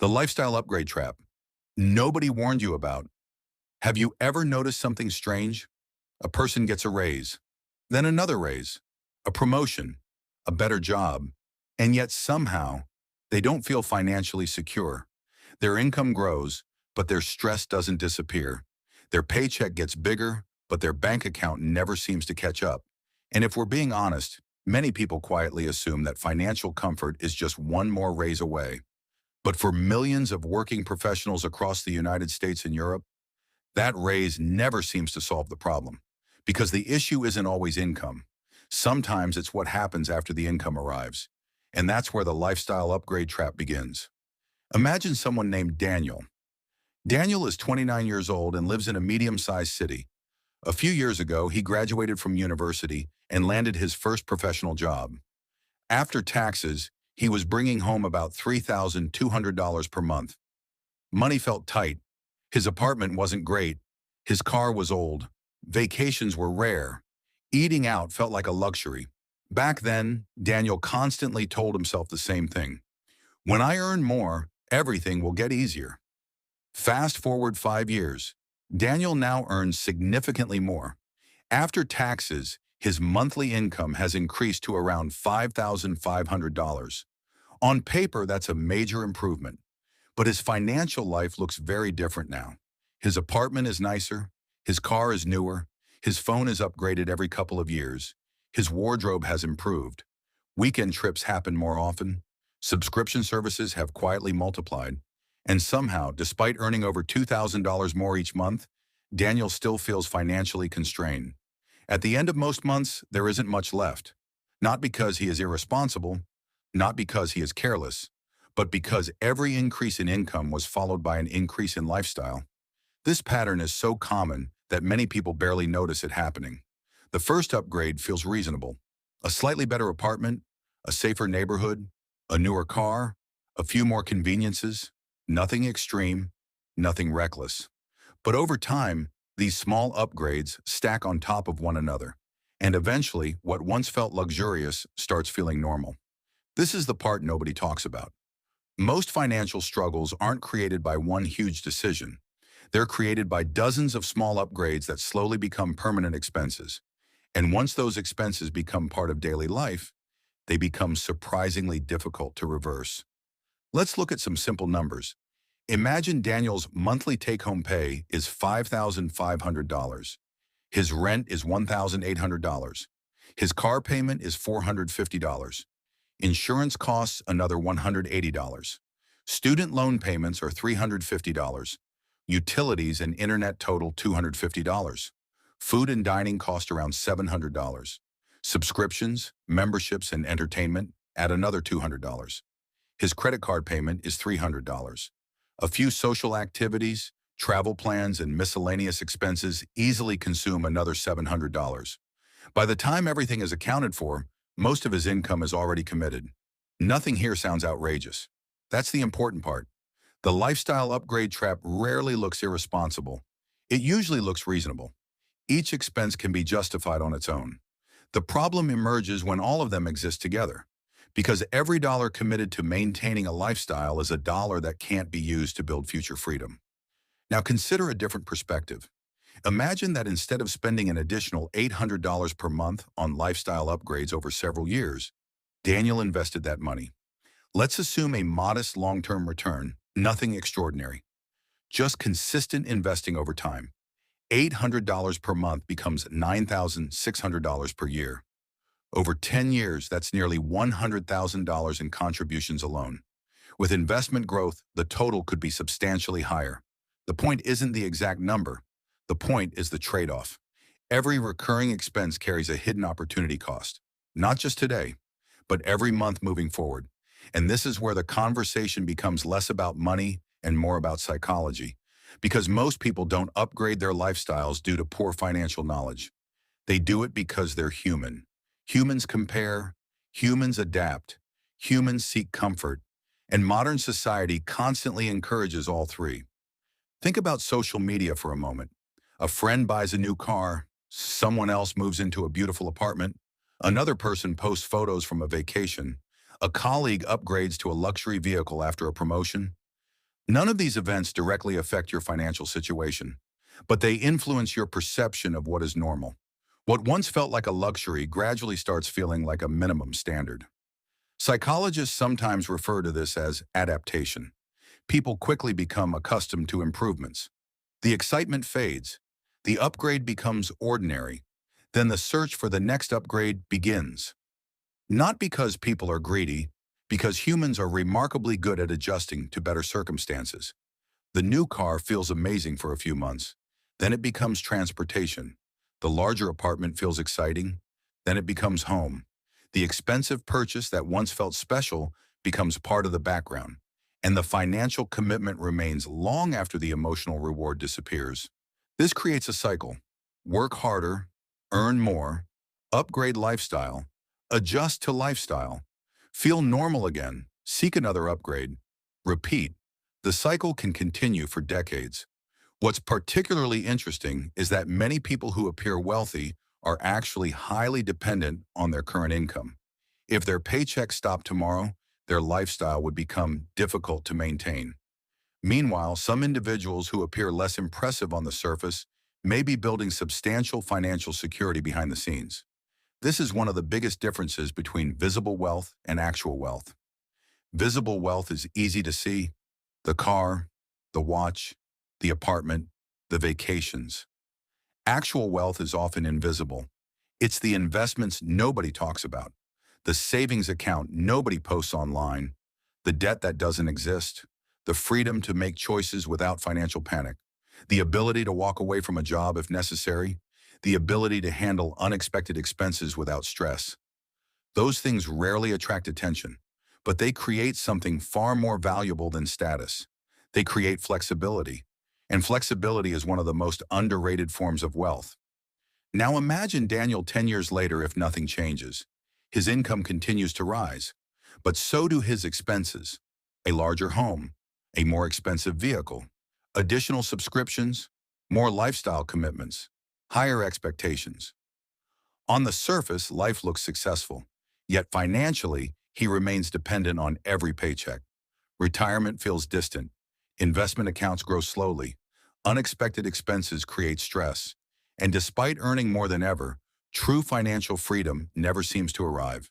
The lifestyle upgrade trap. Nobody warned you about. Have you ever noticed something strange? A person gets a raise, then another raise, a promotion, a better job, and yet somehow they don't feel financially secure. Their income grows, but their stress doesn't disappear. Their paycheck gets bigger, but their bank account never seems to catch up. And if we're being honest, many people quietly assume that financial comfort is just one more raise away. But for millions of working professionals across the United States and Europe, that raise never seems to solve the problem. Because the issue isn't always income. Sometimes it's what happens after the income arrives. And that's where the lifestyle upgrade trap begins. Imagine someone named Daniel. Daniel is 29 years old and lives in a medium-sized city. A few years ago, he graduated from university and landed his first professional job. After taxes, he was bringing home about $3,200 per month. Money felt tight. His apartment wasn't great. His car was old. Vacations were rare. Eating out felt like a luxury. Back then, Daniel constantly told himself the same thing. When I earn more, everything will get easier. Fast forward 5 years. Daniel now earns significantly more. After taxes, his monthly income has increased to around $5,500. On paper, that's a major improvement. But his financial life looks very different now. His apartment is nicer, his car is newer, his phone is upgraded every couple of years, his wardrobe has improved, weekend trips happen more often, subscription services have quietly multiplied, and somehow, despite earning over $2,000 more each month, Daniel still feels financially constrained. At the end of most months, there isn't much left. Not because he is irresponsible, not because he is careless, but because every increase in income was followed by an increase in lifestyle. This pattern is so common that many people barely notice it happening. The first upgrade feels reasonable. A slightly better apartment, a safer neighborhood, a newer car, a few more conveniences, nothing extreme, nothing reckless. But over time, these small upgrades stack on top of one another, and eventually what once felt luxurious starts feeling normal. This is the part nobody talks about. Most financial struggles aren't created by one huge decision. They're created by dozens of small upgrades that slowly become permanent expenses. And once those expenses become part of daily life, they become surprisingly difficult to reverse. Let's look at some simple numbers. Imagine Daniel's monthly take-home pay is $5,500. His rent is $1,800. His car payment is $450. Insurance costs another $180. Student loan payments are $350. Utilities and internet total $250. Food and dining cost around $700. Subscriptions, memberships, and entertainment add another $200. His credit card payment is $300. A few social activities, travel plans, and miscellaneous expenses easily consume another $700. By the time everything is accounted for, most of his income is already committed. Nothing here sounds outrageous. That's the important part. The lifestyle upgrade trap rarely looks irresponsible. It usually looks reasonable. Each expense can be justified on its own. The problem emerges when all of them exist together, because every dollar committed to maintaining a lifestyle is a dollar that can't be used to build future freedom. Now consider a different perspective. Imagine that instead of spending an additional $800 per month on lifestyle upgrades over several years, Daniel invested that money. Let's assume a modest long-term return, nothing extraordinary. Just consistent investing over time. $800 per month becomes $9,600 per year. Over 10 years, that's nearly $100,000 in contributions alone. With investment growth, the total could be substantially higher. The point isn't the exact number. The point is the trade-off. Every recurring expense carries a hidden opportunity cost, not just today, but every month moving forward. And this is where the conversation becomes less about money and more about psychology, because most people don't upgrade their lifestyles due to poor financial knowledge. They do it because they're human. Humans compare, humans adapt, humans seek comfort, and modern society constantly encourages all three. Think about social media for a moment. A friend buys a new car, someone else moves into a beautiful apartment, another person posts photos from a vacation, a colleague upgrades to a luxury vehicle after a promotion. None of these events directly affect your financial situation, but they influence your perception of what is normal. What once felt like a luxury gradually starts feeling like a minimum standard. Psychologists sometimes refer to this as adaptation. People quickly become accustomed to improvements. The excitement fades. The upgrade becomes ordinary. Then the search for the next upgrade begins. Not because people are greedy, because humans are remarkably good at adjusting to better circumstances. The new car feels amazing for a few months. Then it becomes transportation. The larger apartment feels exciting. Then it becomes home. The expensive purchase that once felt special becomes part of the background. And the financial commitment remains long after the emotional reward disappears. This creates a cycle. Work harder, earn more, upgrade lifestyle, adjust to lifestyle, feel normal again, seek another upgrade, repeat. The cycle can continue for decades. What's particularly interesting is that many people who appear wealthy are actually highly dependent on their current income. If their paycheck stopped tomorrow, their lifestyle would become difficult to maintain. Meanwhile, some individuals who appear less impressive on the surface may be building substantial financial security behind the scenes. This is one of the biggest differences between visible wealth and actual wealth. Visible wealth is easy to see: the car, the watch, the apartment, the vacations. Actual wealth is often invisible. It's the investments nobody talks about, the savings account nobody posts online, the debt that doesn't exist, the freedom to make choices without financial panic, the ability to walk away from a job if necessary, the ability to handle unexpected expenses without stress. Those things rarely attract attention, but they create something far more valuable than status. They create flexibility, and flexibility is one of the most underrated forms of wealth. Now imagine Daniel 10 years later if nothing changes. His income continues to rise, but so do his expenses. A larger home, a more expensive vehicle, additional subscriptions, more lifestyle commitments, higher expectations. On the surface, life looks successful, yet financially, he remains dependent on every paycheck. Retirement feels distant. Investment accounts grow slowly. Unexpected expenses create stress. And despite earning more than ever, true financial freedom never seems to arrive.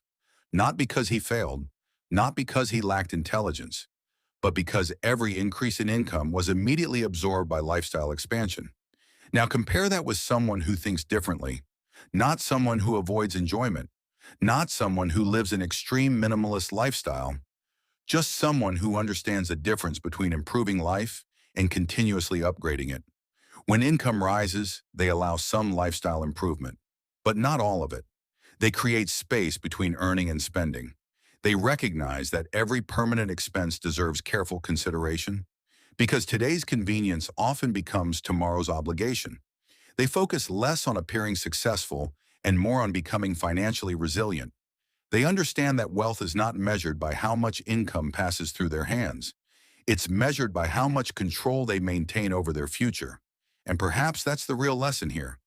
Not because he failed, not because he lacked intelligence, but because every increase in income was immediately absorbed by lifestyle expansion. Now compare that with someone who thinks differently, not someone who avoids enjoyment, not someone who lives an extreme minimalist lifestyle, just someone who understands the difference between improving life and continuously upgrading it. When income rises, they allow some lifestyle improvement, but not all of it. They create space between earning and spending. They recognize that every permanent expense deserves careful consideration, because today's convenience often becomes tomorrow's obligation. They focus less on appearing successful and more on becoming financially resilient. They understand that wealth is not measured by how much income passes through their hands. It's measured by how much control they maintain over their future. And perhaps that's the real lesson here.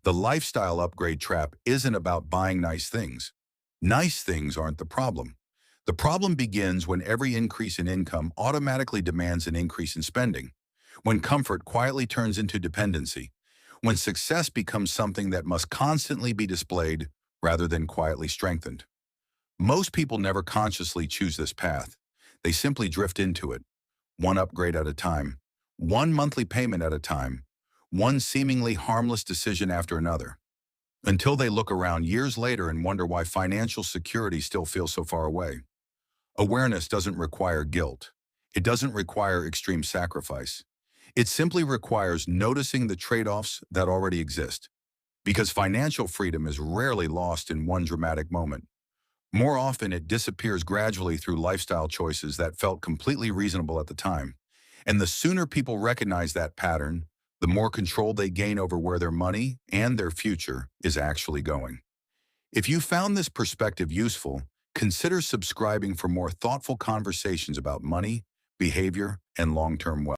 The lifestyle upgrade trap isn't about buying nice things. Nice things aren't the problem. The problem begins when every increase in income automatically demands an increase in spending, when comfort quietly turns into dependency, when success becomes something that must constantly be displayed rather than quietly strengthened. Most people never consciously choose this path. They simply drift into it, one upgrade at a time, one monthly payment at a time, one seemingly harmless decision after another, until they look around years later and wonder why financial security still feels so far away. Awareness doesn't require guilt. It doesn't require extreme sacrifice. It simply requires noticing the trade-offs that already exist, because financial freedom is rarely lost in one dramatic moment. More often, it disappears gradually through lifestyle choices that felt completely reasonable at the time. And the sooner people recognize that pattern, the more control they gain over where their money and their future is actually going. If you found this perspective useful, consider subscribing for more thoughtful conversations about money, behavior, and long-term wealth.